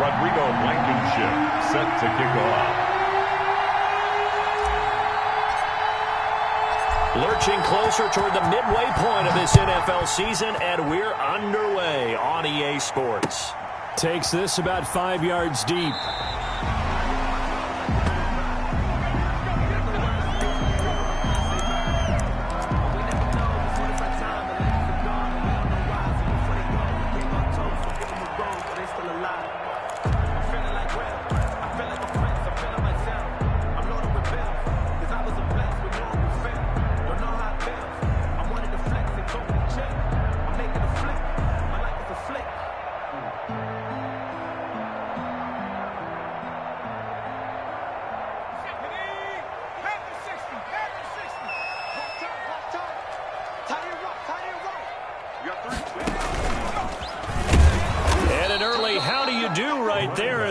Rodrigo Blankenship set to kick off. Lurching closer toward the midway point of this NFL season, and we're underway on EA Sports. Takes this about 5 yards deep.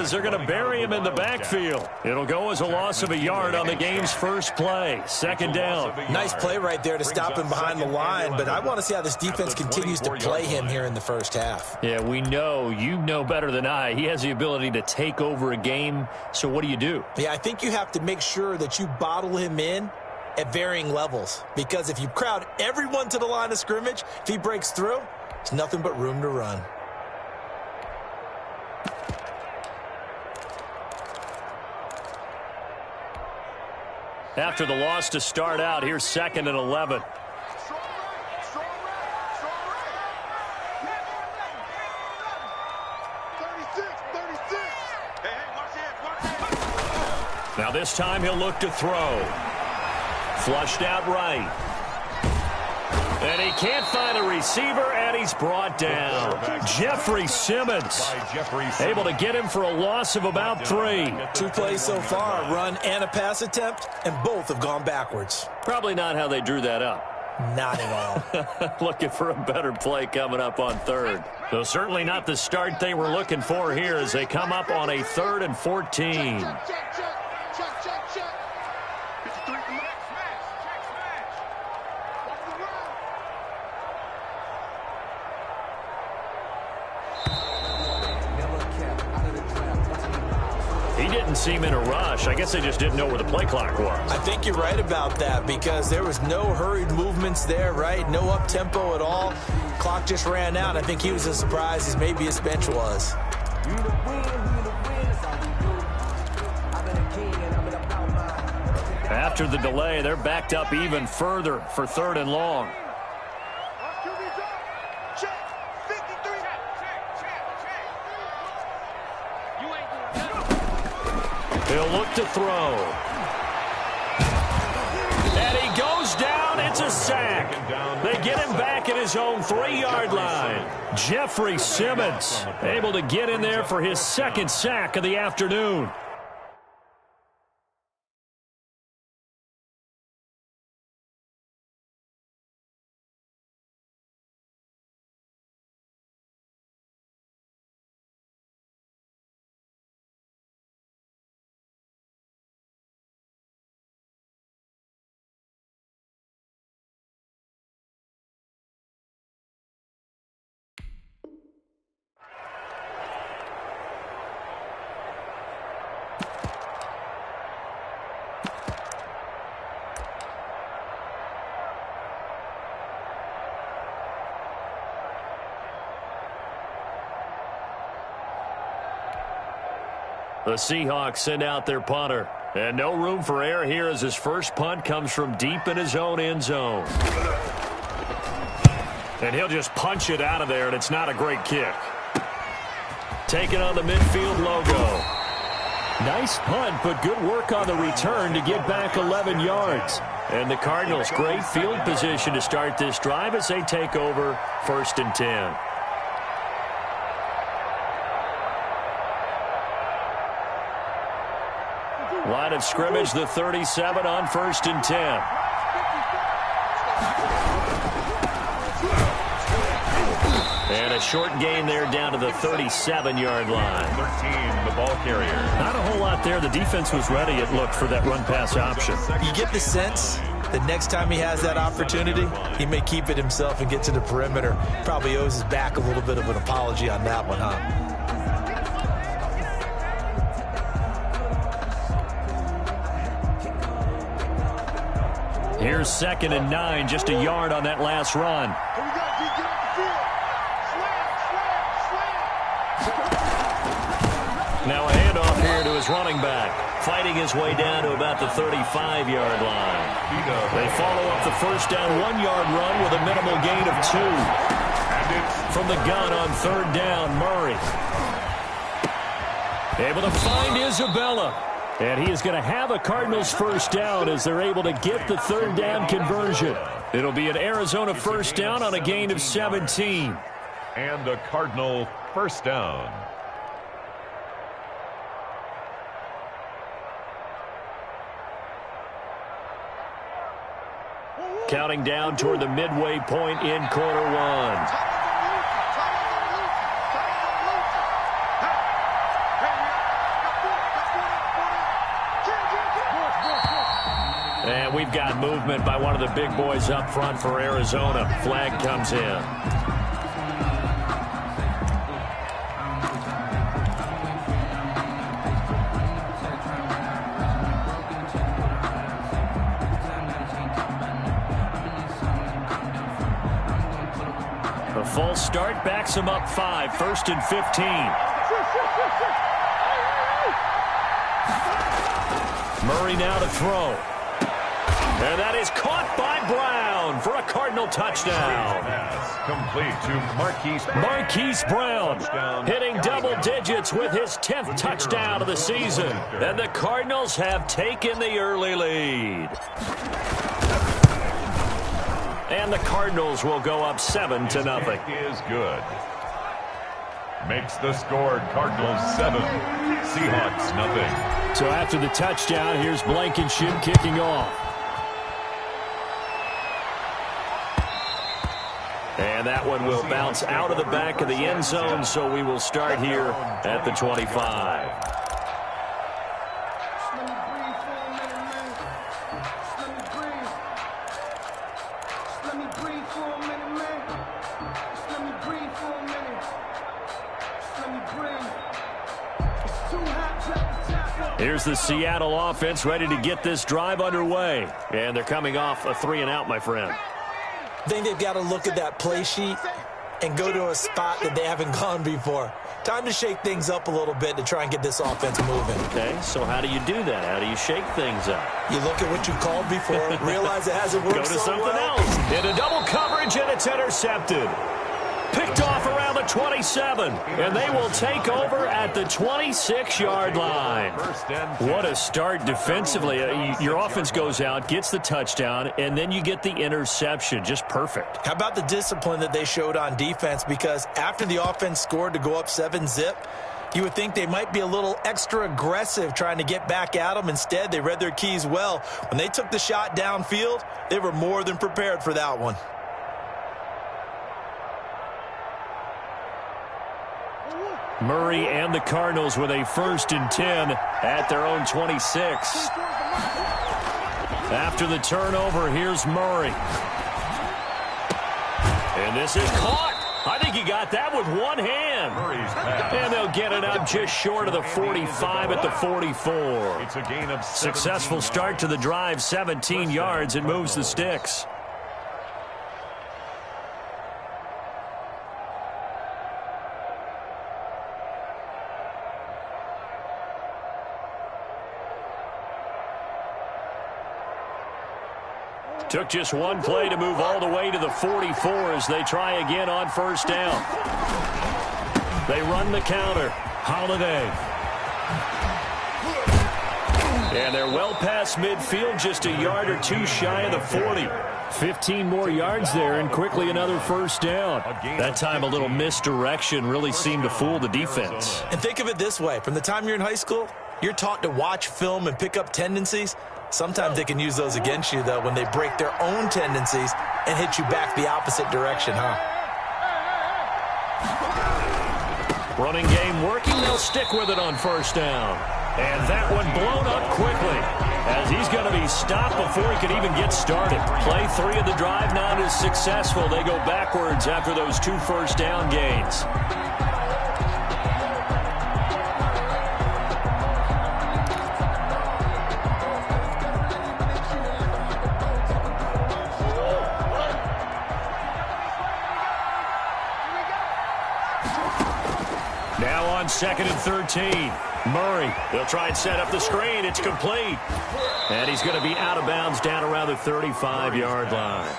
They're going to bury him in the backfield. It'll go as a loss of a yard on the game's first play. Second down. Nice play right there to stop him behind the line, but I want to see how this defense continues to play him here in the first half. Yeah, we know. You know better than I. He has the ability to take over a game, so what do? Yeah, I think you have to make sure that you bottle him in at varying levels, because if you crowd everyone to the line of scrimmage, if he breaks through, it's nothing but room to run. After the loss to start out, here's 2nd and 11. Now this time he'll look to throw. Flushed out right. And he can't find a receiver, and he's brought down. Jeffrey Simmons able to get him for a loss of about 3. 2 plays so far, a run and a pass attempt, and both have gone backwards. Probably not how they drew that up. Not at all. Looking for a better play coming up on 3rd. So certainly not the start they were looking for here as they come up on a 3rd and 14. Seem in a rush. I guess they just didn't know where the play clock was. I think you're right about that, because there was no hurried movements there, right? No up-tempo at all. Clock just ran out. I think he was as surprised as maybe his bench was. After the delay, they're backed up even further for 3rd and long. He'll look to throw. And he goes down. It's a sack. They get him back at his own 3-yard line. Jeffrey Simmons able to get in there for his 2nd sack of the afternoon. The Seahawks send out their punter. And no room for error here as his first punt comes from deep in his own end zone. And he'll just punch it out of there, and it's not a great kick. Taking on the midfield logo. Nice punt, but good work on the return to get back 11 yards. And the Cardinals, great field position to start this drive as they take over 1st and 10. Line of scrimmage, the 37 on 1st and 10. And a short gain there down to the 37-yard line. 13, the ball carrier. Not a whole lot there. The defense was ready, it looked, for that run-pass option. You get the sense that next time he has that opportunity, he may keep it himself and get to the perimeter. Probably owes his back a little bit of an apology on that one, huh? Here's 2nd and 9, just a yard on that last run. Now a handoff here to his running back, fighting his way down to about the 35-yard line. They follow up the first down 1-yard run with a minimal gain of 2. From the gun on 3rd down, Murray. Able to find Isabella. And he is going to have a Cardinals first down as they're able to get the 3rd down conversion. It'll be an Arizona first down on a gain of 17. And a Cardinal first down. Counting down toward the midway point in quarter 1. And we've got movement by one of the big boys up front for Arizona. Flag comes in. A false start backs him up 5, 1st and 15. Murray now to throw. And that is caught by Brown for a Cardinal touchdown. Complete to Marquise Brown hitting double digits with his 10th touchdown of the season. And the Cardinals have taken the early lead. And the Cardinals will go up 7-0. Is good. Makes the score Cardinals 7, Seahawks nothing. So after the touchdown, here's Blankenship kicking off. And that one will bounce out of the back of the end zone, so we will start here at the 25. Here's the Seattle offense ready to get this drive underway. And they're coming off a 3-and-out, my friend. I think they've got to look at that play sheet and go to a spot that they haven't gone before. Time to shake things up a little bit to try and get this offense moving. Okay, so how do you do that? How do you shake things up? You look at what you called before, realize it hasn't worked so well. Go to something else. Into double coverage, and it's intercepted. Picked off around the 27, and they will take over at the 26-yard line. What a start defensively. Your offense goes out, gets the touchdown, and then you get the interception. Just perfect. How about the discipline that they showed on defense? Because after the offense scored to go up 7-0, you would think they might be a little extra aggressive trying to get back at them. Instead, they read their keys well. When they took the shot downfield, they were more than prepared for that one. Murray and the Cardinals with a 1st and 10 at their own 26. After the turnover, here's Murray. And this is caught. I think he got that with one hand. And they'll get it up just short of the 45 at the 44. It's a gain of 17. Successful start to the drive, 17 yards, and moves the sticks. Took just one play to move all the way to the 44 as they try again on 1st down. They run the counter. Holiday. And they're well past midfield, just a yard or 2 shy of the 40. 15 more yards there, and quickly another 1st down. That time a little misdirection really seemed to fool the defense. And think of it this way. From the time you're in high school, you're taught to watch film and pick up tendencies. Sometimes they can use those against you, though, when they break their own tendencies and hit you back the opposite direction, huh? Running game working. They'll stick with it on 1st down. And that one blown up quickly as he's going to be stopped before he could even get started. Play 3 of the drive not as successful. They go backwards after those 2 1st down gains. Now on 2nd and 13. Murray, they'll try and set up the screen. It's complete. And he's going to be out of bounds down around the 35-yard line.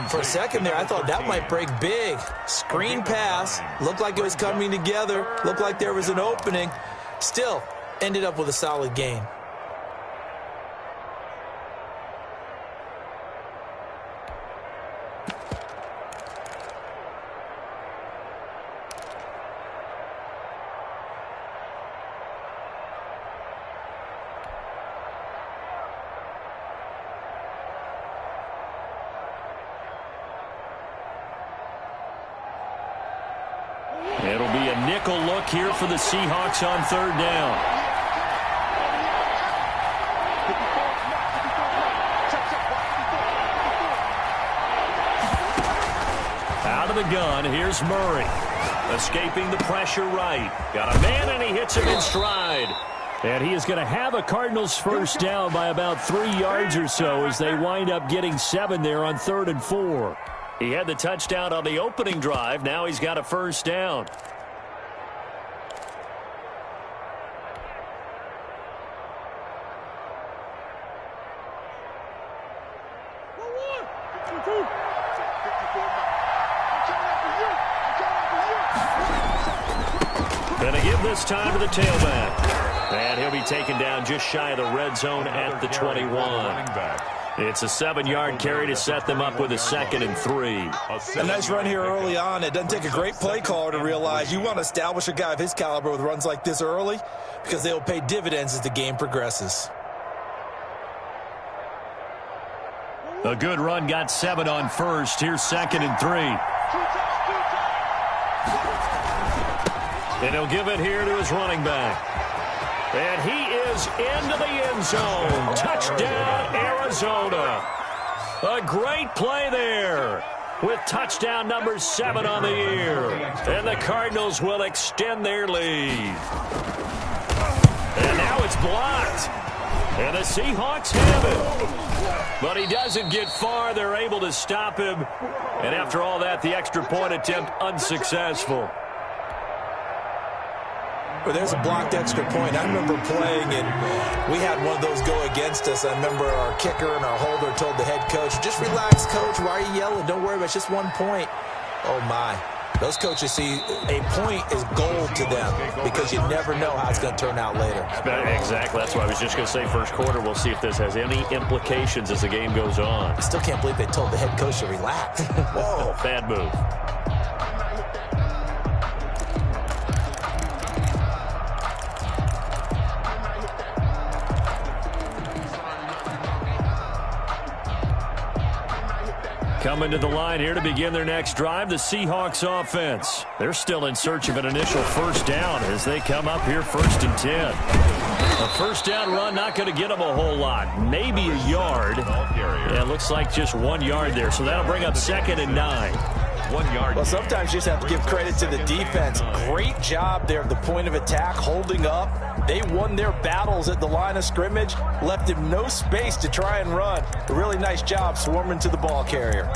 For a second there, I thought that might break big. Screen pass. Looked like it was coming together. Looked like there was an opening. Still, ended up with a solid gain. It'll be a nickel look here for the Seahawks on 3rd down. Out of the gun, here's Murray. Escaping the pressure right. Got a man, and he hits him in stride. And he is going to have a Cardinals first down by about 3 yards or so as they wind up getting 7 there on 3rd and 4. He had the touchdown on the opening drive. Now he's got a first down. Gonna give this time to the tailback. And he'll be taken down just shy of the red zone at the 21. It's a 7-yard carry to set them up with a 2nd and 3. A nice run here early on. It doesn't take a great play caller to realize you want to establish a guy of his caliber with runs like this early because they will pay dividends as the game progresses. A good run got 7 on first. Here's 2nd and 3. And he'll give it here to his running back. And he is into the end zone. Touchdown, Arizona. A great play there with touchdown number 7 on the year. And the Cardinals will extend their lead. And now it's blocked. And the Seahawks have it. But he doesn't get far. They're able to stop him. And after all that, the extra point attempt unsuccessful. Well, there's a blocked extra point. I remember playing, and we had one of those go against us. I remember our kicker and our holder told the head coach, just relax, coach. Why are you yelling? Don't worry about it. It's just 1 point. Oh, my. Those coaches see a point is gold to them because you never know how it's going to turn out later. Exactly. That's what I was just going to say. First quarter, we'll see if this has any implications as the game goes on. I still can't believe they told the head coach to relax. Whoa. Bad move. Coming to the line here to begin their next drive, the Seahawks offense. They're still in search of an initial first down as they come up here 1st and 10. A first down run not going to get them a whole lot. Maybe a yard. Yeah, it looks like just 1 yard there. So that'll bring up 2nd and 9. 1 yard. Well, sometimes you just have to give credit to the defense. Great job there at the point of attack, holding up. They won their battles at the line of scrimmage, left him no space to try and run. A really nice job swarming to the ball carrier.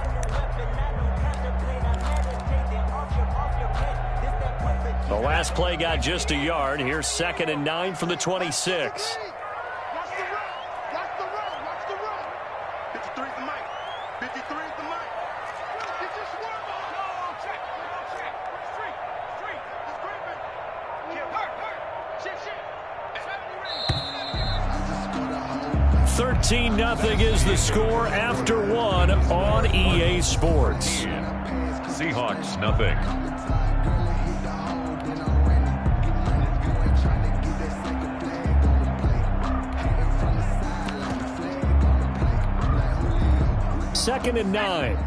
The last play got just a yard. Here's 2nd and 9 from the 26. Nothing is the score after 1 on EA Sports. Seahawks, nothing. Second and 9.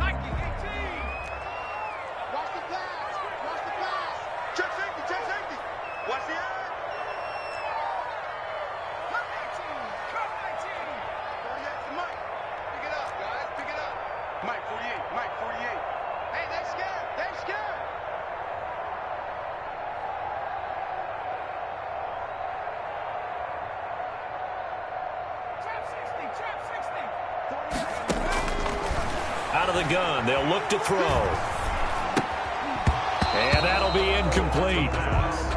Out of the gun, they'll look to throw. And that'll be incomplete.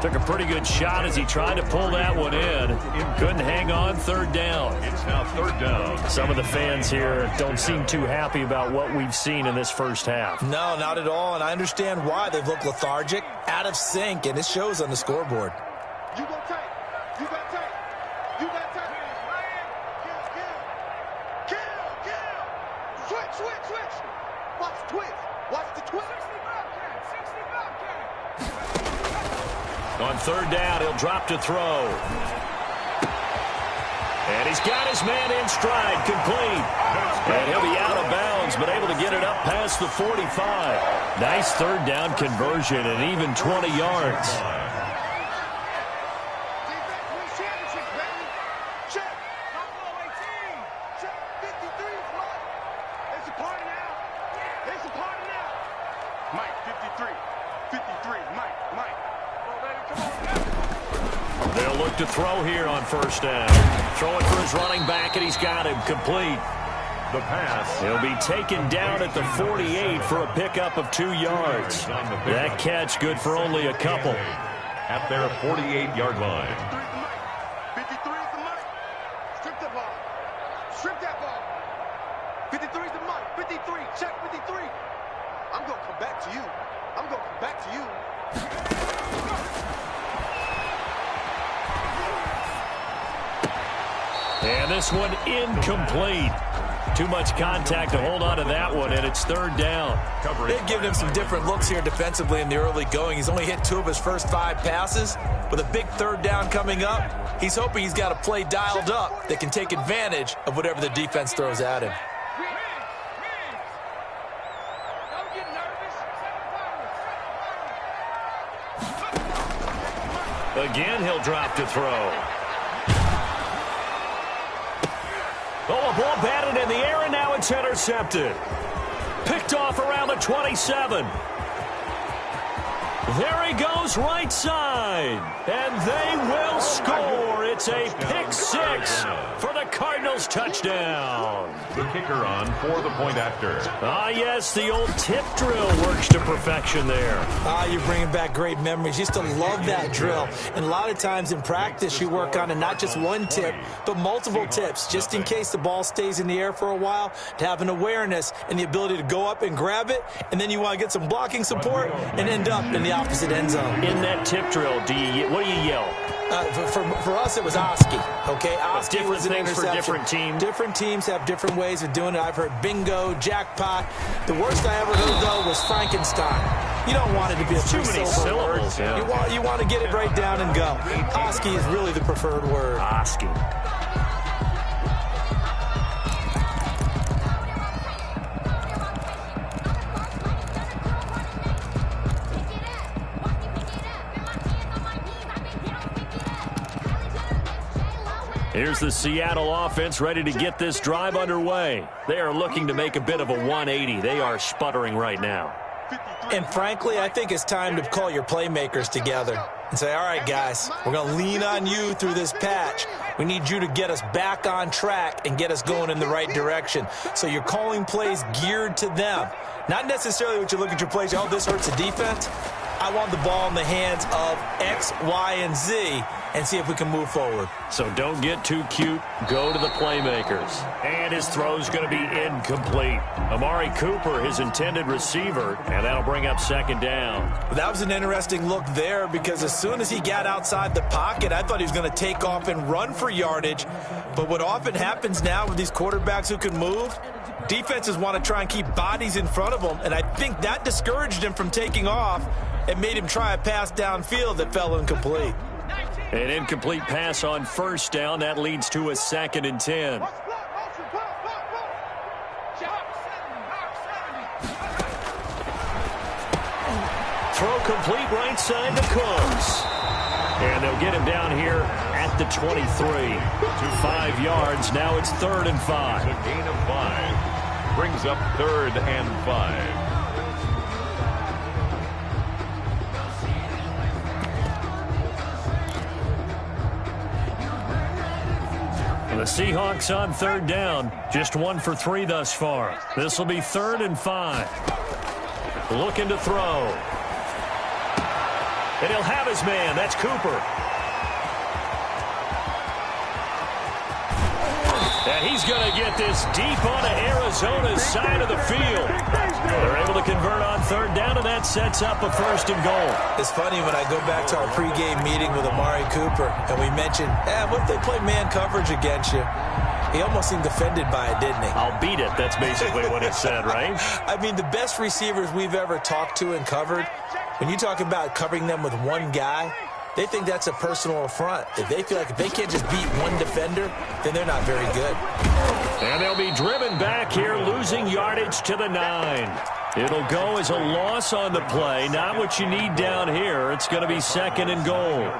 Took a pretty good shot as he tried to pull that one in. Couldn't hang on, third down. It's now third down. Some of the fans here don't seem too happy about what we've seen in this first half. No, not at all, and I understand why. They've looked lethargic, out of sync, and it shows on the scoreboard. You go tight. You got tight. You got tight. Kill. Switch. Watch the twist. Watch the twist. 60 Bobcat. On third down, he'll drop to throw. And he's got his man in stride, complete. And he'll be out of bounds, but able to get it up past the 45. Nice third down conversion and even 20 yards. They'll look to throw here on first down. Throwing for his running back, and he's got him complete. The pass. He'll be taken down at the 48 for a pickup of 2 yards. That catch good for only a couple. At their 48-yard line. 53 is the money. Strip that ball. Strip that ball. 53 is the money. 53. Check 53. I'm going to come back to you. And this one incomplete. Too much contact to hold on to that one, and it's third down. They've given him some different looks here defensively in the early going. He's only hit 2 of his first 5 passes. With a big third down coming up, he's hoping he's got a play dialed up that can take advantage of whatever the defense throws at him. Again, he'll drop to throw. Oh, a ball batted in the air, and now it's intercepted. Picked off around the 27. There he goes, right side. And they will score. It's a pick 6 for the Cardinals touchdown. The kicker on for the point after. Ah, yes, the old tip drill works to perfection there. You're bringing back great memories. Used to love that drill. And a lot of times in practice, you work on it, not just one tip, but multiple tips, just in case the ball stays in the air for a while, to have an awareness and the ability to go up and grab it, and then you want to get some blocking support and end up in the opposite end zone. In that tip drill, what do you yell? For us, it was Oski. Okay, Oski different was an things interception. for different teams. Different teams have different ways of doing it. I've heard bingo, jackpot. The worst I ever heard, though, was Frankenstein. You don't want it to be a too many syllables. Yeah. You want to get it right down and go. Oski is really the preferred word. Oski. Here's the Seattle offense ready to get this drive underway. They are looking to make a bit of a 180. They are sputtering right now. And frankly, I think it's time to call your playmakers together and say, all right, guys, we're going to lean on you through this patch. We need you to get us back on track and get us going in the right direction. So you're calling plays geared to them. Not necessarily what you look at your plays, oh, this hurts the defense. I want the ball in the hands of X, Y, and Z and see if we can move forward. So don't get too cute. Go to the playmakers. And his throw's going to be incomplete. Amari Cooper, his intended receiver, and that'll bring up second down. That was an interesting look there because as soon as he got outside the pocket, I thought he was going to take off and run for yardage. But what often happens now with these quarterbacks who can move, defenses want to try and keep bodies in front of them, and I think that discouraged him from taking off and made him try a pass downfield that fell incomplete. An incomplete pass on first down. That leads to a 2nd and 10. Throw complete right side to Cooks. And they'll get him down here at the 23. 5 yards. Now it's 3rd and 5. A gain of 5. Brings up 3rd and 5. The Seahawks on 3rd down. Just 1 for 3 thus far. This will be 3rd and 5. Looking to throw. And he'll have his man. That's Cooper. And he's going to get this deep onto Arizona's side of the field. They're able to convert on third down, and that sets up a 1st and goal. It's funny when I go back to our pregame meeting with Amari Cooper, and we mentioned, what if they play man coverage against you? He almost seemed offended by it, didn't he? I'll beat it. That's basically what it said, right? I mean, the best receivers we've ever talked to and covered, when you talk about covering them with one guy, they think that's a personal affront. If they feel like if they can't just beat one defender, then they're not very good. And they'll be driven back here, losing yardage to the 9. It'll go as a loss on the play. Not what you need down here. It's going to be 2nd and goal.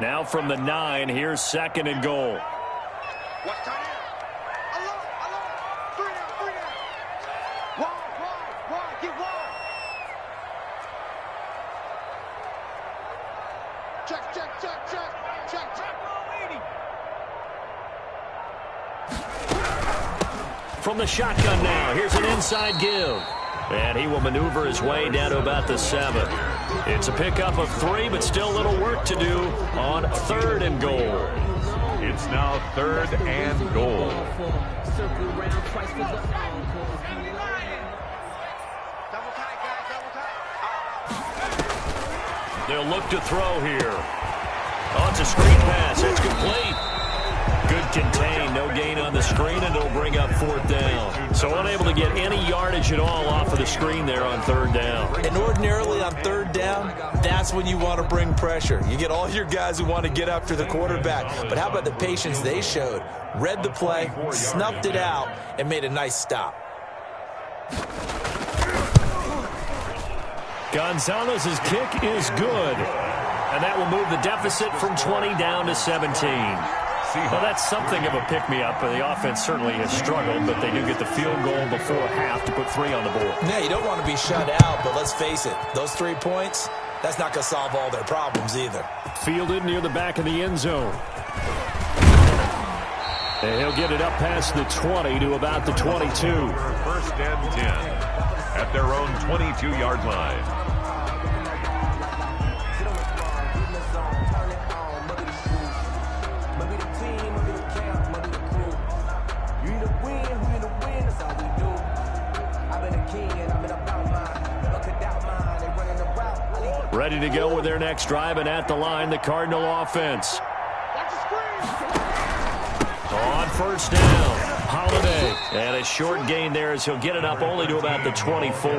Now from the 9, here's 2nd and goal. Watch tight end. Alone. 3 down. Wide. Get wide. Check. From the shotgun now, here's an inside give. And he will maneuver his way down to about the 7. It's a pickup of 3, but still a little work to do on 3rd and goal. It's now 3rd and goal. They'll look to throw here. Oh, it's a screen pass. It's complete. Good contain. No gain on the screen, and it'll bring up 4th down. So unable to get any yardage at all off of the screen there on 3rd down. And ordinarily on 3rd down, that's when you want to bring pressure. You get all your guys who want to get after the quarterback. But how about the patience they showed? Read the play, snuffed it out, and made a nice stop. Gonzalez's kick is good. And that will move the deficit from 20 down to 17. Well, that's something of a pick-me-up. The offense certainly has struggled, but they do get the field goal before half to put 3 on the board. Yeah, you don't want to be shut out, but let's face it, those 3 points, that's not going to solve all their problems either. Fielded near the back of the end zone. And he'll get it up past the 20 to about the 22. 1st and 10 at their own 22-yard line. Ready to go with their next drive, and at the line, the Cardinal offense. On 1st down, Holiday. And a short gain there as he'll get it up only to about the 24.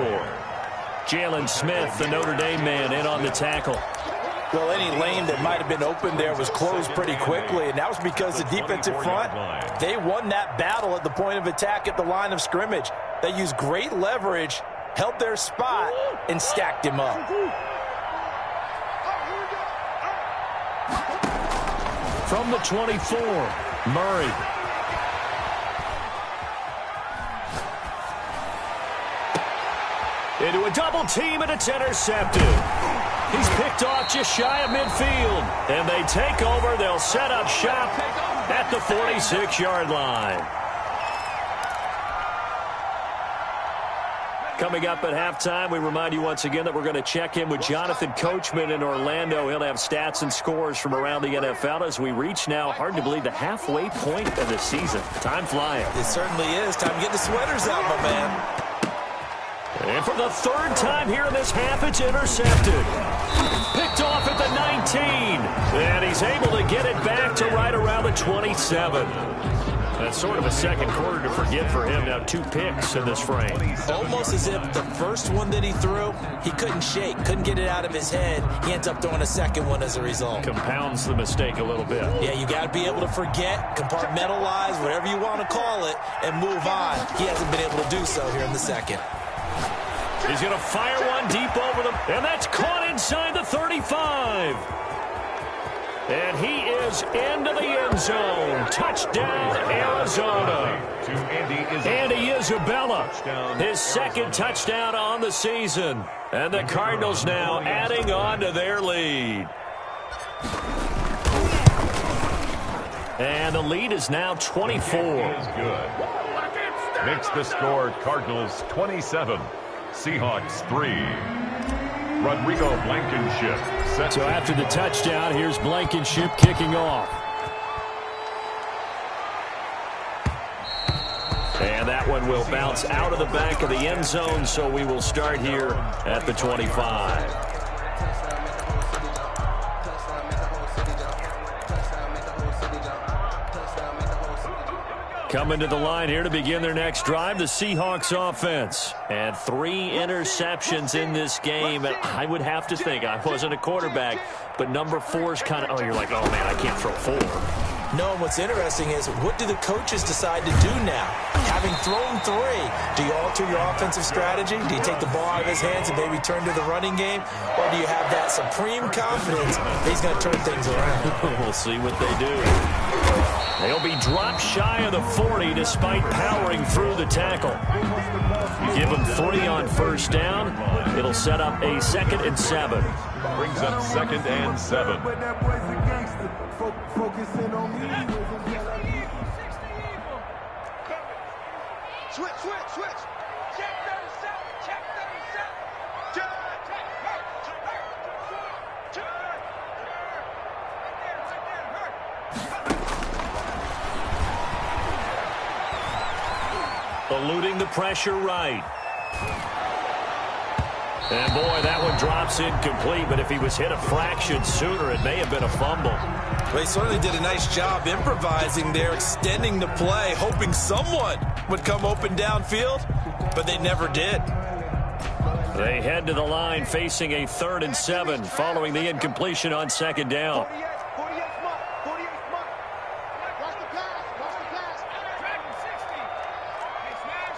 Jalen Smith, the Notre Dame man, in on the tackle. Well, any lane that might have been open there was closed pretty quickly, and that was because the defensive front, they won that battle at the point of attack at the line of scrimmage. They used great leverage, held their spot, and stacked him up. From the 24, Murray. Into a double team, and it's intercepted. He's picked off just shy of midfield. And they take over. They'll set up shop at the 46-yard line. Coming up at halftime, we remind you once again that we're going to check in with Jonathan Coachman in Orlando. He'll have stats and scores from around the NFL as we reach now, hard to believe, the halfway point of the season. Time flying. It certainly is. Time to get the sweaters out, my man. And for the 3rd time here in this half, it's intercepted. Picked off at the 19. And he's able to get it back to right around the 27. That's sort of a second quarter to forget for him. Now 2 picks in this frame. Almost as if the first one that he threw, he couldn't shake, couldn't get it out of his head. He ends up throwing a second one as a result. Compounds the mistake a little bit. Yeah, you got to be able to forget, compartmentalize, whatever you want to call it, and move on. He hasn't been able to do so here in the second. He's going to fire one deep over them, and that's caught inside the 35. And he is into the end zone. Touchdown, Arizona. To Andy Isabella, his 2nd touchdown on the season. And the Cardinals now adding on to their lead. And the lead is now 24. Is good. Makes the score Cardinals 27, Seahawks 3. Rodrigo Blankenship. So after the touchdown, here's Blankenship kicking off. And that one will bounce out of the back of the end zone, so we will start here at the 25. Coming to the line here to begin their next drive, the Seahawks offense. And 3 interceptions in this game. And I would have to think, I wasn't a quarterback, but number 4 is kind of, oh, you're like, oh, man, I can't throw 4. No, and what's interesting is, what do the coaches decide to do now? Having thrown 3, do you alter your offensive strategy? Do you take the ball out of his hands and maybe turn to the running game? Or do you have that supreme confidence that he's going to turn things around? We'll see what they do. They'll be dropped shy of the 40 despite powering through the tackle. You give them 3 on first down, it'll set up a 2nd and 7. Brings up 2nd and 7. Switch. Check 37. Check 37. Turn. Eluding the pressure right. And boy, that one drops incomplete, but if he was hit a fraction sooner, it may have been a fumble. Well, he certainly did a nice job improvising there, extending the play, hoping someone would come open downfield, but they never did. They head to the line facing a 3rd and 7 following the incompletion on 2nd down. 48 Watch the pass. Track 60. Hey, smash.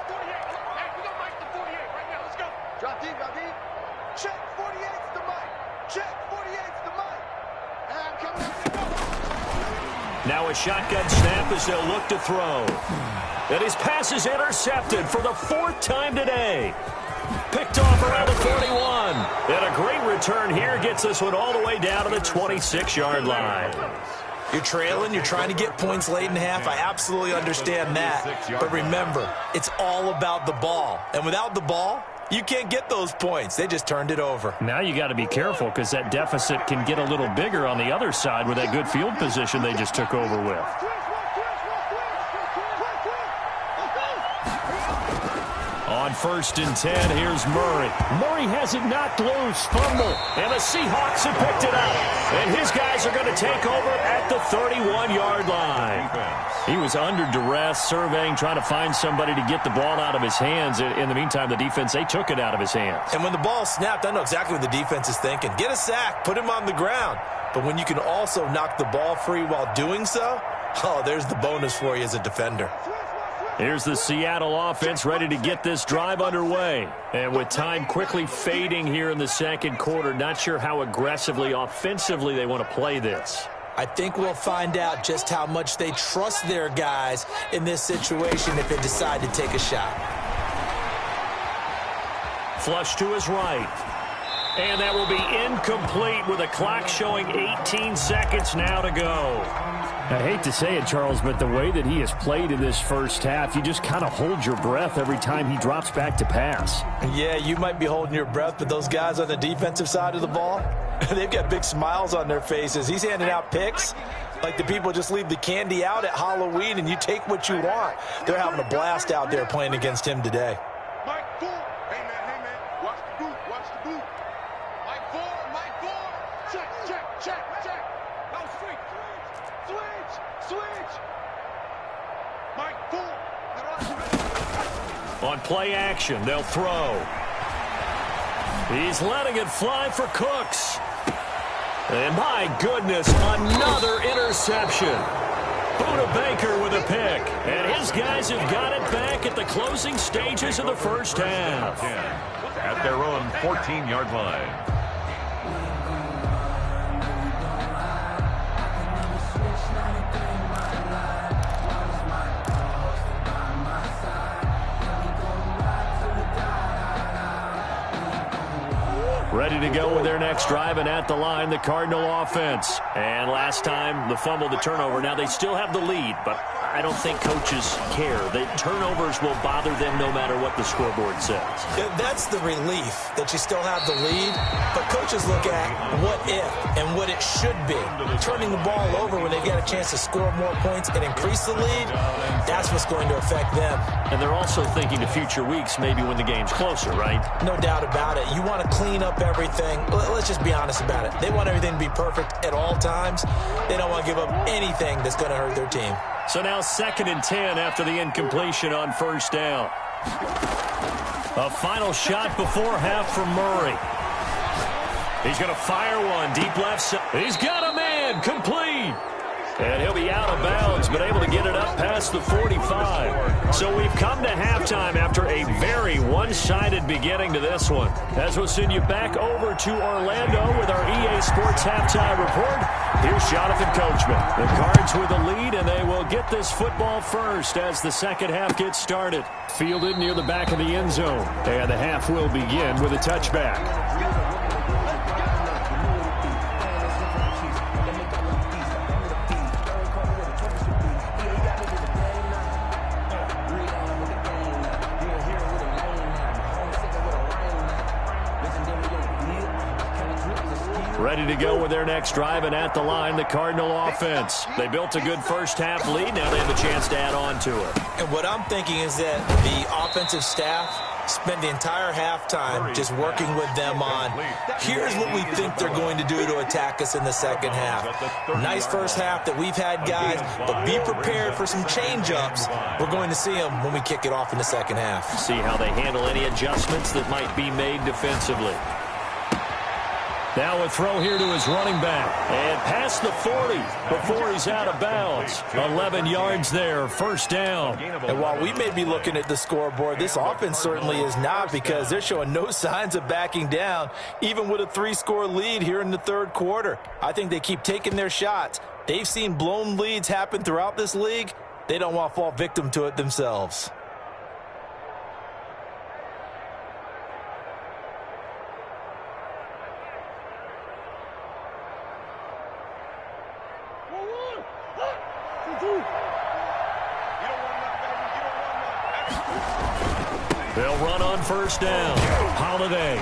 48. Hey, we're going to mic the 48 right now. Let's go. Drop deep. Check 48's the mic. Check 48's the mic. And come on. Now a shotgun snap as they'll look to throw. And his pass is intercepted for the 4th time today. Picked off around the 41. And a great return here gets this one all the way down to the 26-yard line. You're trailing, you're trying to get points late in half. I absolutely understand that. But remember, it's all about the ball. And without the ball, you can't get those points. They just turned it over. Now you got to be careful because that deficit can get a little bigger on the other side with that good field position they just took over with. On 1st and 10, here's Murray. Murray has it knocked loose, fumble, and the Seahawks have picked it up. And his guys are going to take over at the 31-yard line. He was under duress, surveying, trying to find somebody to get the ball out of his hands. In the meantime, the defense, they took it out of his hands. And when the ball snapped, I know exactly what the defense is thinking. Get a sack, put him on the ground. But when you can also knock the ball free while doing so, oh, there's the bonus for you as a defender. Here's the Seattle offense ready to get this drive underway. And with time quickly fading here in the 2nd quarter, not sure how aggressively, offensively they want to play this. I think we'll find out just how much they trust their guys in this situation if they decide to take a shot. Flush to his right. And that will be incomplete with a clock showing 18 seconds now to go. I hate to say it, Charles, but the way that he has played in this first half, you just kind of hold your breath every time he drops back to pass. Yeah, you might be holding your breath, but those guys on the defensive side of the ball, they've got big smiles on their faces. He's handing out picks like the people just leave the candy out at Halloween and you take what you want. They're having a blast out there playing against him today. Mike 4. Hey, man. Watch the boot. Mike 4. Check. No, switch. Mike 4. On play action, they'll throw. He's letting it fly for Cooks. And my goodness, another interception. Buda Baker with a pick. And his guys have got it back at the closing stages of the first half. At their own 14-yard line. Ready to go with their next drive, and at the line, the Cardinal offense. And last time, the fumble, the turnover. Now, they still have the lead, but I don't think coaches care. The turnovers will bother them no matter what the scoreboard says. That's the relief that you still have the lead, but coaches look at what if and what it should be. Turning the ball over when they've got a chance to score more points and increase the lead, that's what's going to affect them. And they're also thinking to future weeks, maybe when the game's closer, right? No doubt about it. You want to clean up everything. Let's just be honest about it. They want everything to be perfect at all times. They don't want to give up anything that's going to hurt their team. So now 2nd and 10 after the incompletion on first down. A final shot before half from Murray. He's going to fire one deep left side. He's got a man, complete. And he'll be out of bounds, but able to get it up past the 45. So we've come to halftime after a very one-sided beginning to this one. As we'll send you back over to Orlando with our EA Sports Halftime Report. Here's Jonathan Coachman. The Cards with a lead, and they will get this football first as the second half gets started. Fielded near the back of the end zone. And the half will begin with a touchback. Ready to go with their next drive, and at the line, the Cardinal offense. They built a good first half lead. Now they have a chance to add on to it. And what I'm thinking is that the offensive staff spend the entire halftime just working with them on, here's what we think they're going to do to attack us in the second half. Nice first half that we've had, guys, but be prepared for some change-ups. We're going to see them when we kick it off in the second half. See how they handle any adjustments that might be made defensively. Now a throw here to his running back. And past the 40 before he's out of bounds. 11 yards there, first down. And while we may be looking at the scoreboard, this offense certainly is not, because they're showing no signs of backing down, even with a 3-score lead here in the third quarter. I think they keep taking their shots. They've seen blown leads happen throughout this league. They don't want to fall victim to it themselves. They'll run on first down. Holiday.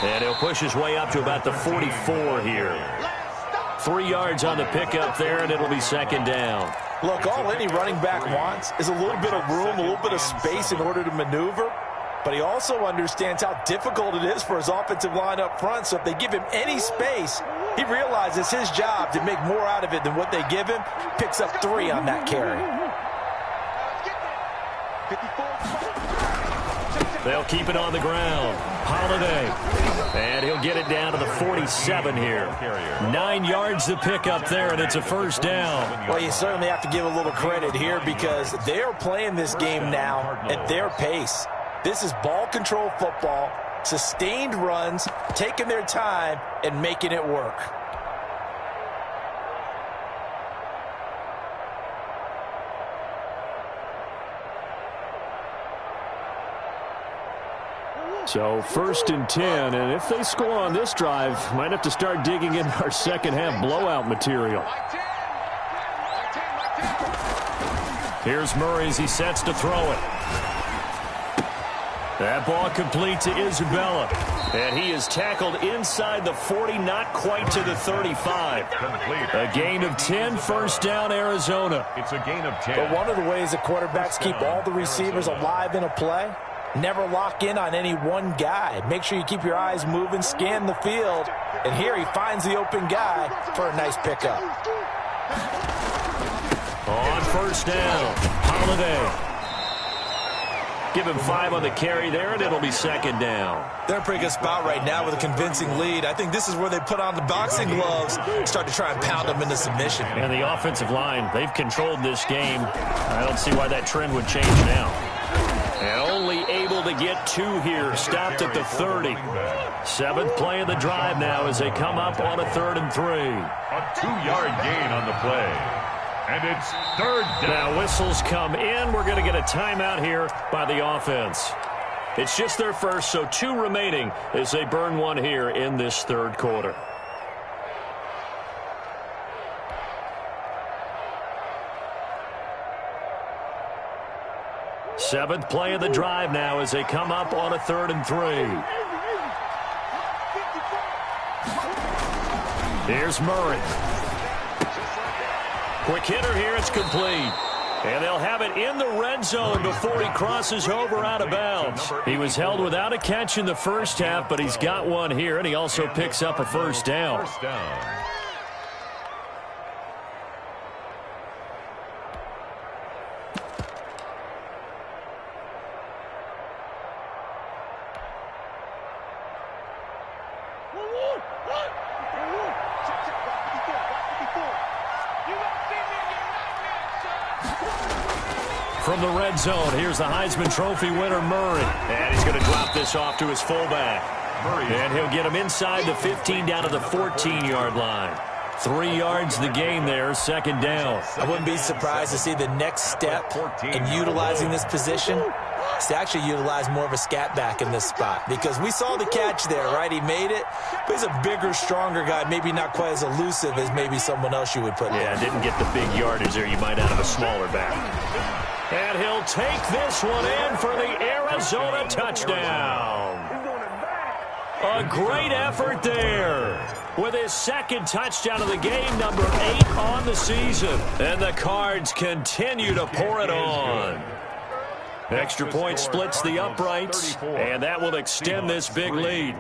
And he'll push his way up to about the 44 here. 3 yards on the pickup there, and it'll be second down. Look, all any running back wants is a little bit of room, a little bit of space in order to maneuver. But he also understands how difficult it is for his offensive line up front. So if they give him any space, he realizes it's his job to make more out of it than what they give him. Picks up 3 on that carry. They'll keep it on the ground. Holiday. And he'll get it down to the 47 here. 9 yards to pick up there, and it's a first down. Well, you certainly have to give a little credit here, because they're playing this game now at their pace. This is ball control football, sustained runs, taking their time, and making it work. So 1st and 10, and if they score on this drive, might have to start digging in our second half blowout material. Here's Murray as he sets to throw it. That ball complete to Isabella. And he is tackled inside the 40, not quite to the 35. A gain of 10, first down, Arizona. It's a gain of 10. But one of the ways that quarterbacks keep all the receivers alive in a play, never lock in on any one guy. Make sure you keep your eyes moving, scan the field. And here he finds the open guy for a nice pickup. On first down, Holiday. Give him 5 on the carry there, and it'll be second down. They're in a pretty good spot right now with a convincing lead. I think this is where they put on the boxing gloves and start to try and pound them into submission. And the offensive line, they've controlled this game. I don't see why that trend would change now. And only able to get 2 here. Stopped at the 30. 7th play of the drive now as they come up on a 3rd and 3. A 2-yard gain on the play. And it's third down. Now whistles come in. We're going to get a timeout here by the offense. It's just their first, so 2 remaining as they burn one here in this third quarter. Seventh play of the drive now as they come up on a 3rd and 3. Here's Murray. Quick hitter here. It's complete. And they'll have it in the red zone before he crosses over out of bounds. He was held without a catch in the first half, but he's got one here, and he also picks up a first down. From the red zone, here's the Heisman Trophy winner, Murray. And he's going to drop this off to his fullback. And he'll get him inside the 15 down to the 14-yard line. 3 yards the gain there, second down. I wouldn't be surprised to see the next step in utilizing this position is to actually utilize more of a scat back in this spot. Because we saw the catch there, right? He made it, but he's a bigger, stronger guy, maybe not quite as elusive as maybe someone else you would put there. Yeah, didn't get the big yardage there you might out of a smaller back. And he'll take this one in for the Arizona touchdown. A great effort there with his second touchdown of the game, number 8 on the season. And the Cards continue to pour it on. Extra point splits the uprights, and that will extend this big lead.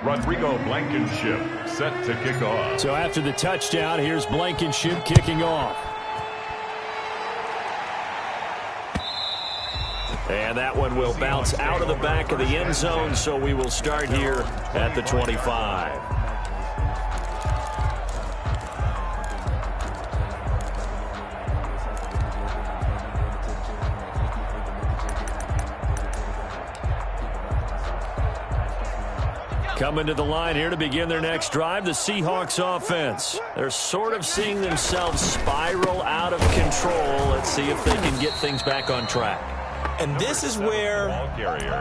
Rodrigo Blankenship set to kick off. So after the touchdown, here's Blankenship kicking off. And that one will bounce out of the back of the end zone, so we will start here at the 25. Coming to the line here to begin their next drive, the Seahawks offense. They're sort of seeing themselves spiral out of control. Let's see if they can get things back on track. And this is where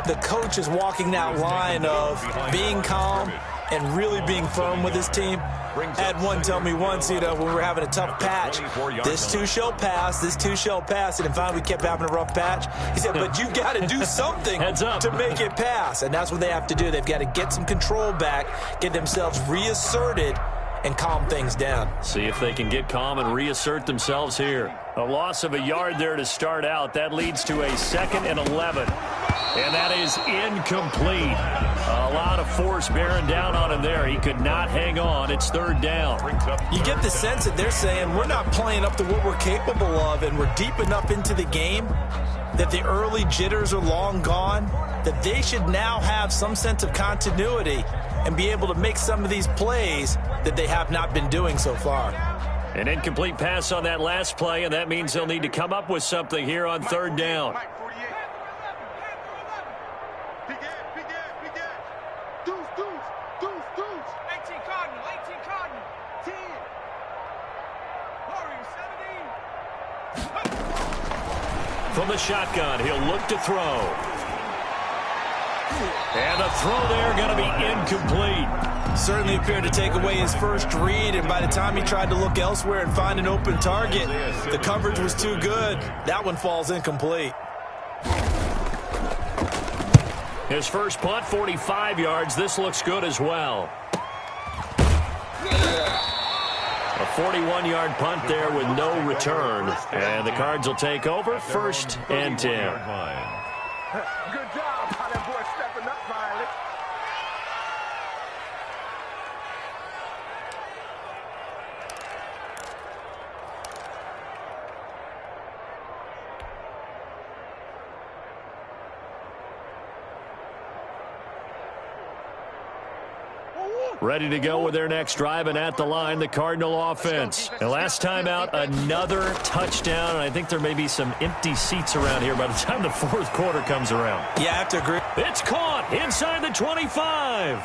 the coach is walking that line of being calm and really being firm with his team. I had one tell me once, when we were having a tough patch, this too shall pass, this too shall pass. And then finally we kept having a rough patch. He said, but you've got to do something to make it pass. And that's what they have to do. They've got to get some control back, get themselves reasserted, and calm things down. See if they can get calm and reassert themselves here. A loss of a yard there to start out. That leads to a 2nd and 11. And that is incomplete. A lot of force bearing down on him there. He could not hang on. It's 3rd down. You get the sense that they're saying we're not playing up to what we're capable of, and we're deep enough into the game that the early jitters are long gone, that they should now have some sense of continuity and be able to make some of these plays that they have not been doing so far. An incomplete pass on that last play, and that means they'll need to come up with something here on 3rd down. From the shotgun, he'll look to throw. And the throw there going to be incomplete. Certainly appeared to take away his first read, and by the time he tried to look elsewhere and find an open target, the coverage was too good. That one falls incomplete. His first punt, 45 yards. This looks good as well. A 41-yard punt there with no return. And the Cards will take over, 1st and 10. Good job, how that boy stepping up, Violet. Ready to go with their next drive, and at the line, the Cardinal offense. And last time out, another touchdown, and I think there may be some empty seats around here by the time the fourth quarter comes around. Yeah, I have to agree. It's caught inside the 25.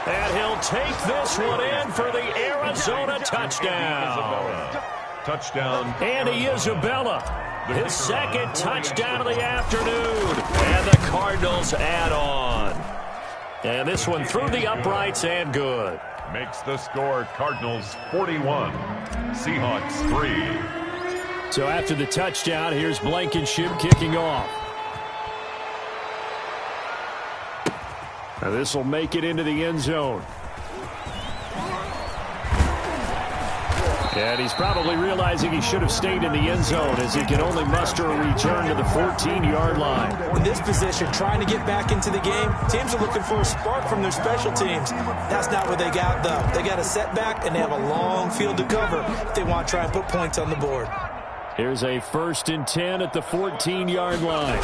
And he'll take this one in for the Arizona touchdown. Touchdown. Andy Isabella, his second touchdown of the afternoon. And the Cardinals add on. And this one through the uprights and good. Makes the score Cardinals 41, Seahawks 3. So after the touchdown, here's Blankenship kicking off. Now this will make it into the end zone. And he's probably realizing he should have stayed in the end zone as he can only muster a return to the 14-yard line. In this position, trying to get back into the game, teams are looking for a spark from their special teams. That's not what they got, though. They got a setback, and they have a long field to cover if they want to try and put points on the board. Here's a 1st and 10 at the 14-yard line.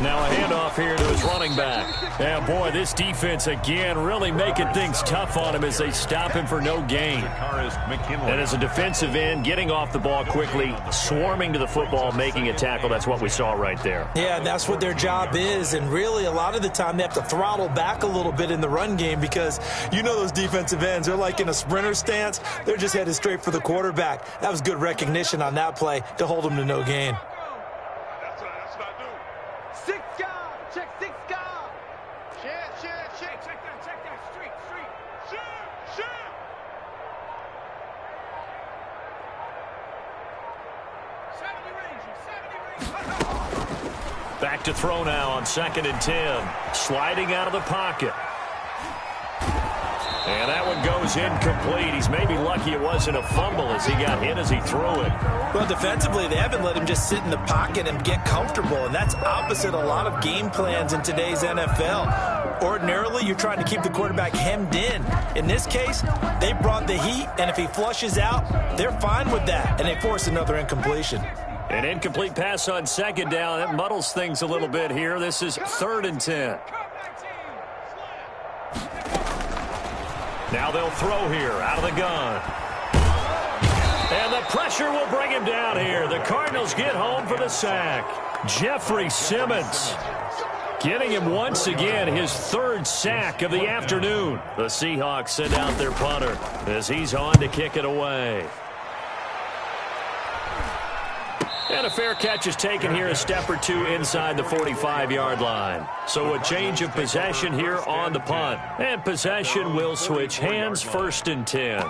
Now a handoff here to his running back. Yeah, boy, this defense again really making things tough on him as they stop him for no gain. And as a defensive end, getting off the ball quickly, swarming to the football, making a tackle, that's what we saw right there. Yeah, that's what their job is, and really a lot of the time they have to throttle back a little bit in the run game because you know those defensive ends, they're like in a sprinter stance. They're just headed straight for the quarterback. That was good recognition on that play to hold them to no gain. Back to throw now on 2nd and 10. Sliding out of the pocket. And that one goes incomplete. He's maybe lucky it wasn't a fumble as he got hit as he threw it. Well, defensively, they haven't let him just sit in the pocket and get comfortable, and that's opposite a lot of game plans in today's NFL. Ordinarily, you're trying to keep the quarterback hemmed in. In this case, they brought the heat, and if he flushes out, they're fine with that, and they force another incompletion. An incomplete pass on 2nd down. That muddles things a little bit here. This is 3rd and 10. Now they'll throw here out of the gun. And the pressure will bring him down here. The Cardinals get home for the sack. Jeffrey Simmons getting him once again his 3rd sack of the afternoon. The Seahawks send out their punter as he's on to kick it away. And a fair catch is taken here a step or two inside the 45-yard line. So a change of possession here on the punt. And possession will switch hands, 1st and 10.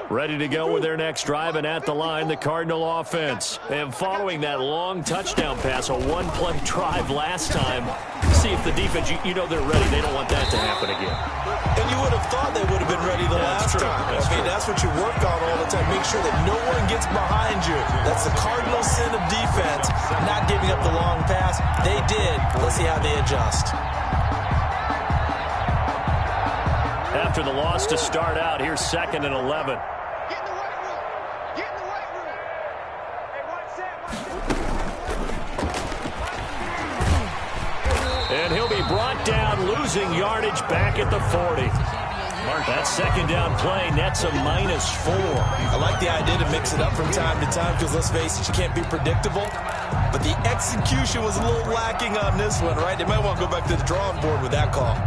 Ready to go with their next drive, and at the line, the Cardinal offense. And following that long touchdown pass, a one-play drive last time, see if the defense, you know they're ready. They don't want that to happen again. And you would have thought they would have been ready the last time. That's what you work on all the time. Make sure that no one gets behind you. That's the cardinal sin of defense, not giving up the long pass. They did. Let's see how they adjust. After the loss to start out, here's 2nd and 11. Get in the right room. Get in the right room. Hey, watch that. And he'll be brought down, losing yardage back at the 40. That 2nd down play nets a -4. I like the idea to mix it up from time to time because, let's face it, you can't be predictable. But the execution was a little lacking on this one, right? They might want to go back to the drawing board with that call.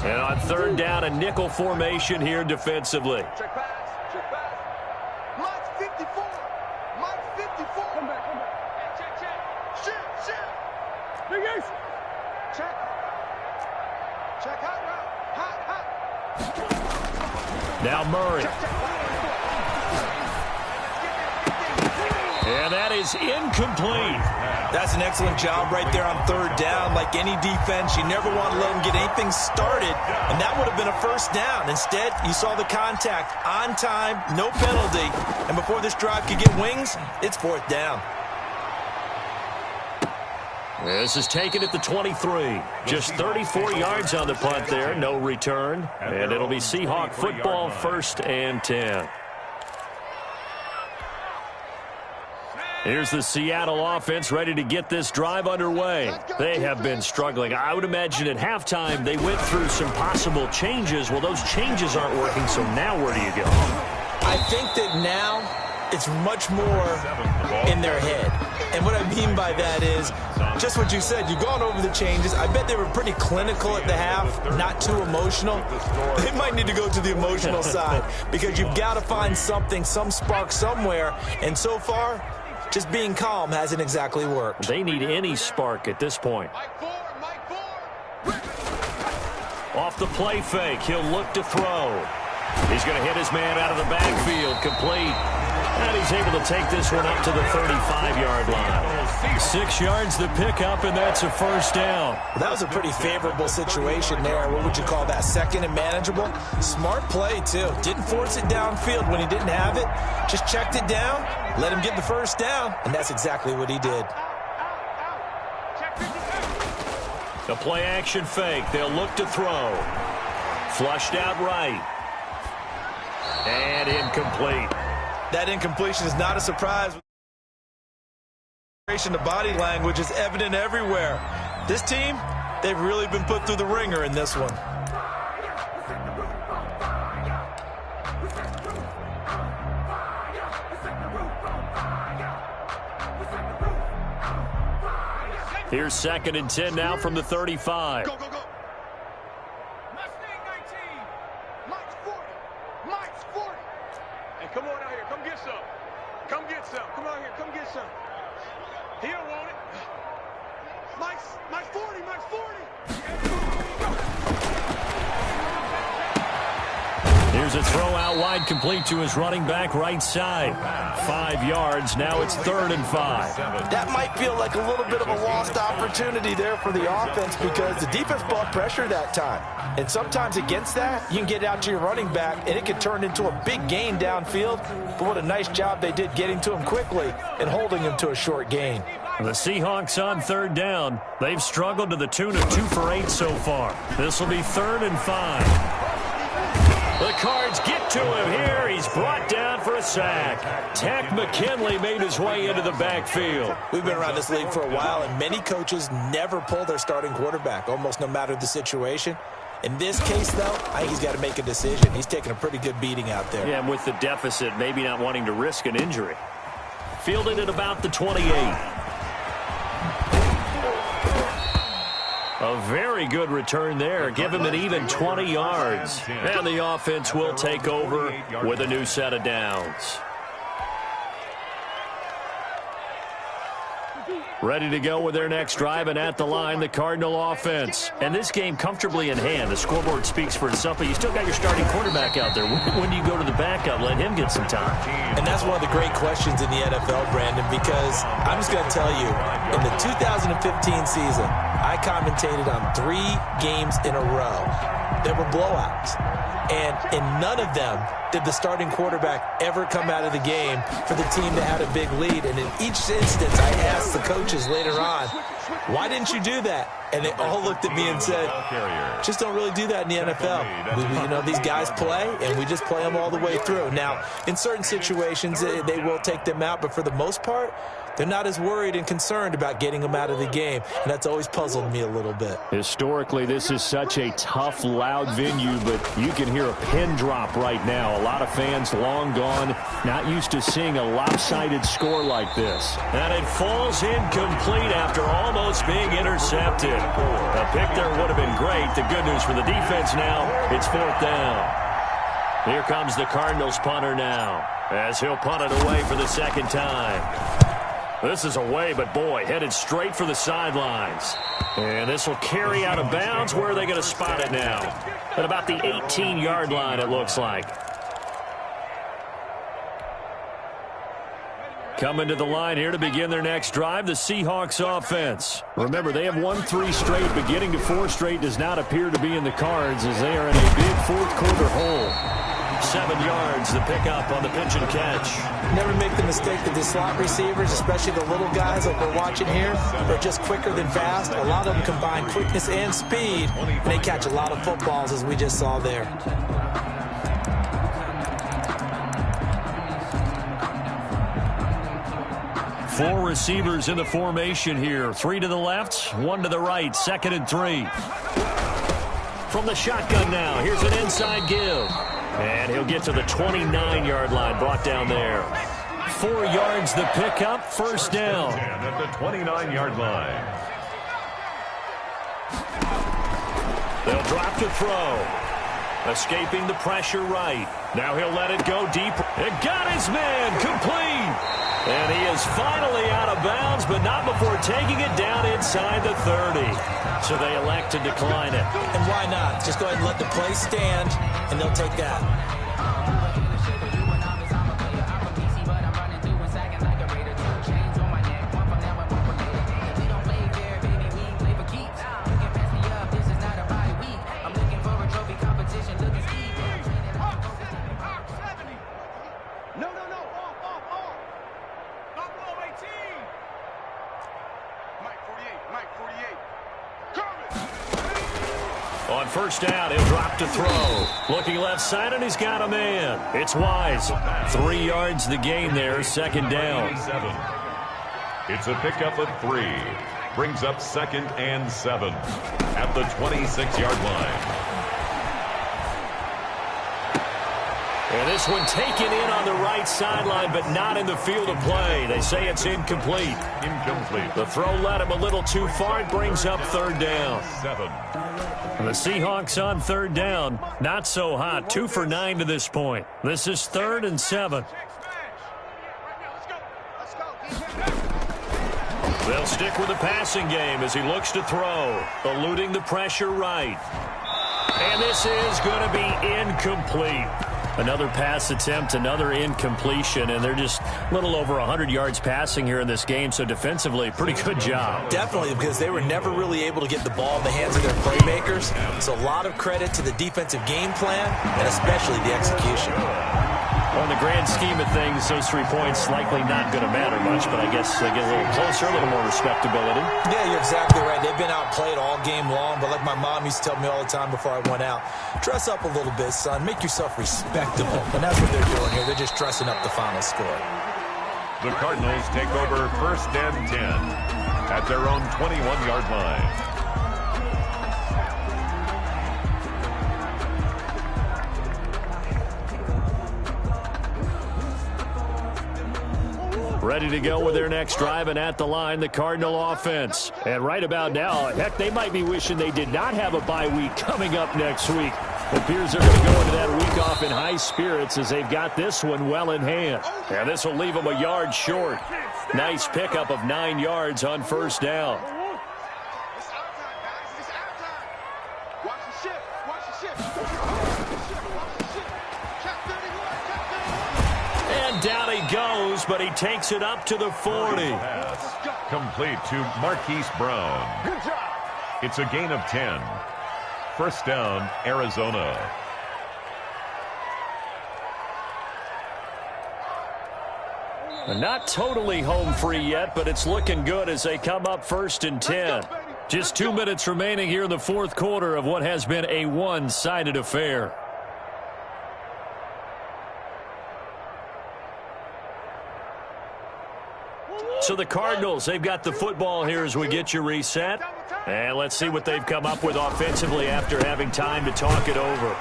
And on 3rd down, a nickel formation here defensively. Check pass. Check pass. Mike's 54. Mike's 54. Come back. Hey, check. Shit. Big Ace. Check. Check hot route. Hot. Now Murray. Check. And that is incomplete. That's an excellent job right there on 3rd down. Like any defense, you never want to let them get anything started, and that would have been a 1st down. Instead, you saw the contact on time, no penalty, and before this drive could get wings, it's 4th down. This is taken at the 23. Just 34 yards on the punt there. No return. And it'll be Seahawk football, 1st and 10. Here's the Seattle offense ready to get this drive underway. They have been struggling. I would imagine at halftime they went through some possible changes. Well, those changes aren't working, so now where do you go? I think that now it's much more in their head. And what I mean by that is just what you said. You've gone over the changes. I bet they were pretty clinical at the half, not too emotional. They might need to go to the emotional side because you've got to find something, some spark somewhere. And so far, just being calm hasn't exactly worked. They need any spark at this point. Off the play fake, he'll look to throw. He's going to hit his man out of the backfield, complete. And he's able to take this one up to the 35-yard line. 6 yards the pickup, and that's a 1st down. That was a pretty favorable situation there. What would you call that? 2nd and manageable? Smart play, too. Didn't force it downfield when he didn't have it. Just checked it down, let him get the 1st down, and that's exactly what he did. The play-action fake. They'll look to throw. Flushed out right. And incomplete. That incompletion is not a surprise. The body language is evident everywhere. This team, they've really been put through the ringer in this one. Here's 2nd and 10 now from the 35. Go, go, go. Mustang 19. Mike's 40. Mike's 40. Hey, come on out here. Come get some. Come get some. Come out here. Come get some. He don't want it. Mike's 40. Mike's 40. Here's a throw out wide, complete to his running back right side. 5 yards. Now it's 3rd and 5. That might feel like a little bit of a lost opportunity there for the offense because the defense brought pressure that time. And sometimes against that, you can get out to your running back, and it could turn into a big gain downfield. But what a nice job they did getting to him quickly and holding him to a short gain. The Seahawks on 3rd down. They've struggled to the tune of 2 for 8 so far. This will be 3rd and 5. The Cards get to him here. He's brought down for a sack. Tech McKinley made his way into the backfield. We've been around this league for a while, and many coaches never pull their starting quarterback, almost no matter the situation. In this case, though, I think he's got to make a decision. He's taking a pretty good beating out there. Yeah, and with the deficit, maybe not wanting to risk an injury. Fielded at about the 28. A very good return there. Give him an even 20 yards. And the offense will take over with a new set of downs. Ready to go with their next drive, and at the line, the Cardinal offense. And this game comfortably in hand. The scoreboard speaks for itself, but you still got your starting quarterback out there. When do you go to the backup? Let him get some time. And that's one of the great questions in the NFL, Brandon, because I'm just going to tell you, in the 2015 season, I commentated on 3 games in a row that were blowouts. And in none of them did the starting quarterback ever come out of the game for the team that had a big lead. And in each instance, I asked the coaches later on, why didn't you do that? And they all looked at me and said, just don't really do that in the NFL. These guys play, and we just play them all the way through. Now, in certain situations, they will take them out, but for the most part, they're not as worried and concerned about getting them out of the game, and that's always puzzled me a little bit. Historically, this is such a tough, loud venue, but you can hear a pin drop right now. A lot of fans long gone, not used to seeing a lopsided score like this. And it falls incomplete after almost being intercepted. A pick there would have been great. The good news for the defense now, it's 4th down. Here comes the Cardinals punter now, as he'll punt it away for the 2nd time. This is away, but boy, headed straight for the sidelines. And this will carry out of bounds. Where are they going to spot it now? At about the 18-yard line, it looks like. Coming to the line here to begin their next drive, the Seahawks offense. Remember, they have won 3 straight, but getting to 4 straight does not appear to be in the cards as they are in a big 4th quarter hole. 7 yards, the pickup on the pitch and catch. Never make the mistake that the slot receivers, especially the little guys like we're watching here, are just quicker than fast. A lot of them combine quickness and speed, and they catch a lot of footballs, as we just saw there. Four receivers in the formation here. 3 to the left, 1 to the right. 2nd and 3. From the shotgun now, here's an inside give. And he'll get to the 29-yard line, brought down there. 4 yards the pickup, first down. At the 29-yard line. They'll drop to throw. Escaping the pressure right. Now he'll let it go deep. It got his man, complete. And he is finally out of bounds, but not before taking it down inside the 30. So they elect to decline it. And why not? Just go ahead and let the play stand, and they'll take that. On first down, he'll drop to throw. Looking left side, and he's got a man. It's Wise. 3 yards the gain there, 2nd down. It's a pickup of 3. Brings up 2nd and 7 at the 26-yard line. And this one taken in on the right sideline, but not in the field of play. They say it's incomplete. Incomplete. The throw led him a little too far. It brings up 3rd down. 7. And the Seahawks on 3rd down. Not so hot. 2 for 9 to this point. This is 3rd and 7. They'll stick with the passing game as he looks to throw. Eluding the pressure right. And this is going to be incomplete. Another pass attempt, another incompletion, and they're just a little over 100 yards passing here in this game, so defensively, pretty good job. Definitely, because they were never really able to get the ball in the hands of their playmakers, so a lot of credit to the defensive game plan, and especially the execution. On the grand scheme of things, those 3 points likely not going to matter much, but I guess they get a little closer, a little more respectability. Yeah, you're exactly right. They've been outplayed all game long, but like my mom used to tell me all the time before I went out, dress up a little bit, son. Make yourself respectable. And that's what they're doing here. They're just dressing up the final score. The Cardinals take over 1st and 10 at their own 21-yard line. Ready to go with their next drive, and at the line, the Cardinal offense. And right about now, heck, they might be wishing they did not have a bye week coming up next week. It appears they're going to go into that week off in high spirits as they've got this one well in hand. And this will leave them a yard short. Nice pickup of 9 yards on first down. And down he goes, but he takes it up to the 40. Pass complete to Marquise Brown. It's a gain of 10. First down, Arizona. Not totally home free yet, but it's looking good as they come up 1st and 10. Just 2 minutes remaining here in the 4th quarter of what has been a one-sided affair. So the Cardinals, they've got the football here as we get you reset. And let's see what they've come up with offensively after having time to talk it over.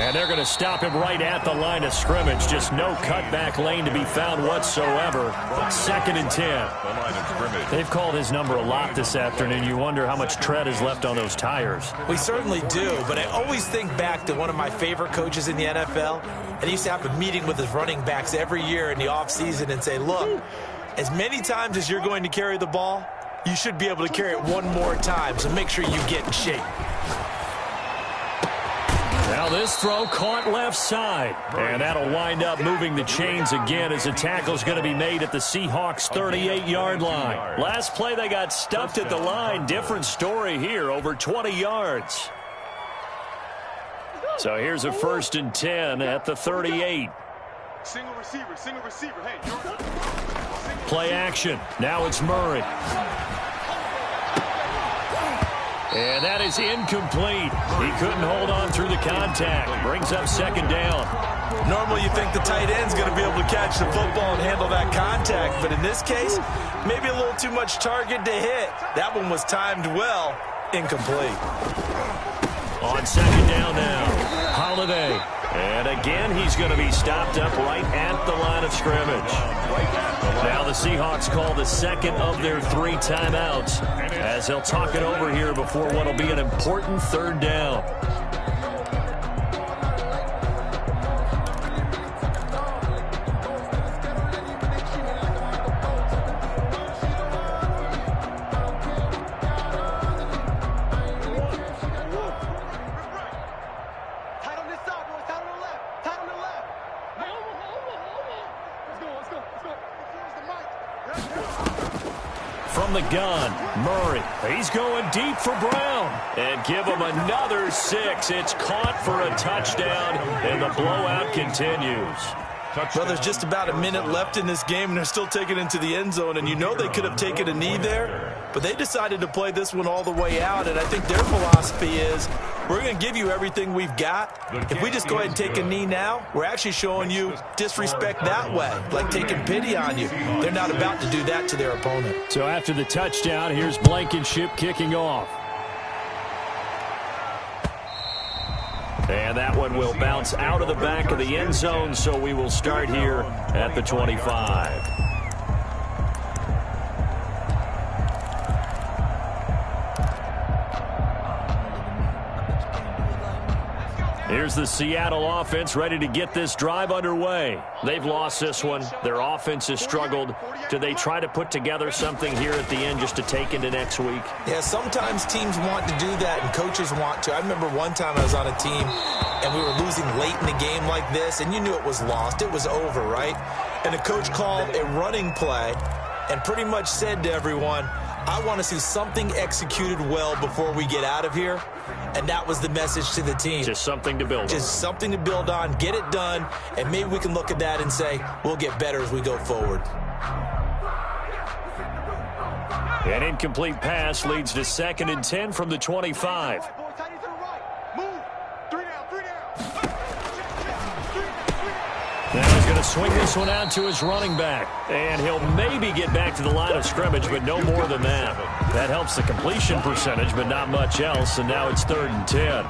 And they're going to stop him right at the line of scrimmage. Just no cutback lane to be found whatsoever. 2nd and 10. They've called his number a lot this afternoon. You wonder how much tread is left on those tires. We certainly do, but I always think back to one of my favorite coaches in the NFL. And he used to have a meeting with his running backs every year in the offseason and say, look, as many times as you're going to carry the ball, you should be able to carry it one more time, so make sure you get in shape. Now this throw caught left side, and that'll wind up moving the chains again as the tackle's going to be made at the Seahawks' 38-yard line. Last play they got stuffed at the line. Different story here, over 20 yards. So here's a 1st and 10 at the 38. Single receiver. Hey, Play action. Now it's Murray. And that is incomplete. He couldn't hold on through the contact. Brings up 2nd down. Normally you think the tight end's going to be able to catch the football and handle that contact, but in this case, maybe a little too much target to hit. That one was timed well. Incomplete. On 2nd down now, Holiday. And again, he's going to be stopped up right at the line of scrimmage. Now the Seahawks call the 2nd of their 3 timeouts as they'll talk it over here before what will be an important 3rd down. From the gun, Murray. He's going deep for Brown. And give him another 6. It's caught for a touchdown, and the blowout continues. Well, there's just about a minute left in this game, and they're still taking it into the end zone. And you know they could have taken a knee there, but they decided to play this one all the way out. And I think their philosophy is, we're going to give you everything we've got. If we just go ahead and take a knee now, we're actually showing you disrespect that way, like taking pity on you. They're not about to do that to their opponent. So after the touchdown, here's Blankenship kicking off. And that one will bounce out of the back of the end zone, so we will start here at the 25. Here's the Seattle offense ready to get this drive underway. They've lost this one. Their offense has struggled. Do they try to put together something here at the end just to take into next week? Yeah, sometimes teams want to do that and coaches want to. I remember one time I was on a team and we were losing late in the game like this, and you knew it was lost. It was over, right? And the coach called a running play and pretty much said to everyone, I want to see something executed well before we get out of here. And that was the message to the team. Just something to build on. Just something to build on, get it done, and maybe we can look at that and say, we'll get better as we go forward. An incomplete pass leads to 2nd and 10 from the 25. Now he's going to swing this one out to his running back. And he'll maybe get back to the line of scrimmage, but no more than that. That helps the completion percentage, but not much else. And now it's 3rd and 10.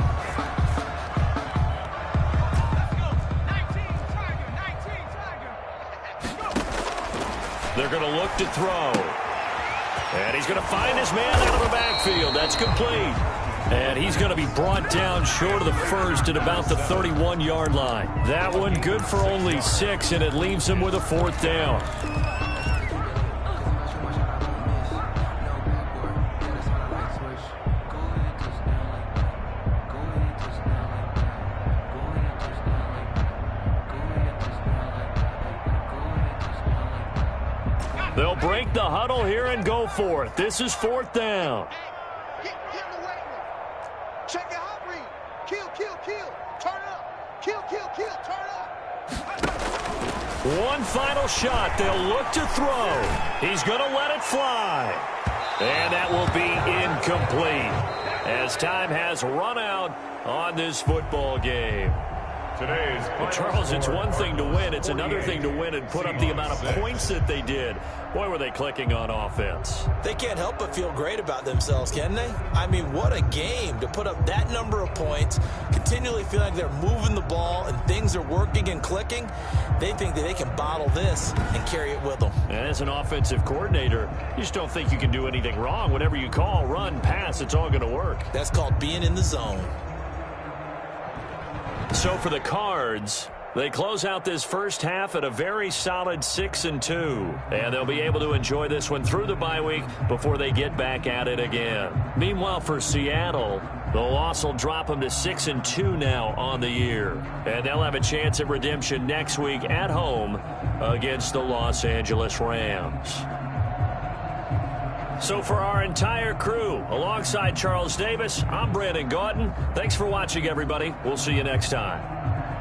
They're going to look to throw. And he's going to find his man out of the backfield. That's complete. And he's going to be brought down short of the first at about the 31-yard line. That one good for only 6, and it leaves him with a 4th down. They'll break the huddle here and go for it. This is 4th down. Check it out, read. Kill. Turn up. Kill. Turn up. One final shot. They'll look to throw. He's going to let it fly. And that will be incomplete as time has run out on this football game. Well, Charles, it's one thing to win. It's another thing to win and put up the amount of points that they did. Boy, were they clicking on offense. They can't help but feel great about themselves, can they? I mean, what a game to put up that number of points, continually feel like they're moving the ball and things are working and clicking. They think that they can bottle this and carry it with them. And as an offensive coordinator, you just don't think you can do anything wrong. Whatever you call, run, pass, it's all going to work. That's called being in the zone. So for the Cards, they close out this first half at a very solid 6-2. And they'll be able to enjoy this one through the bye week before they get back at it again. Meanwhile, for Seattle, the loss will drop them to 6-2 now on the year. And they'll have a chance at redemption next week at home against the Los Angeles Rams. So for our entire crew, alongside Charles Davis, I'm Brandon Gaudin. Thanks for watching, everybody. We'll see you next time.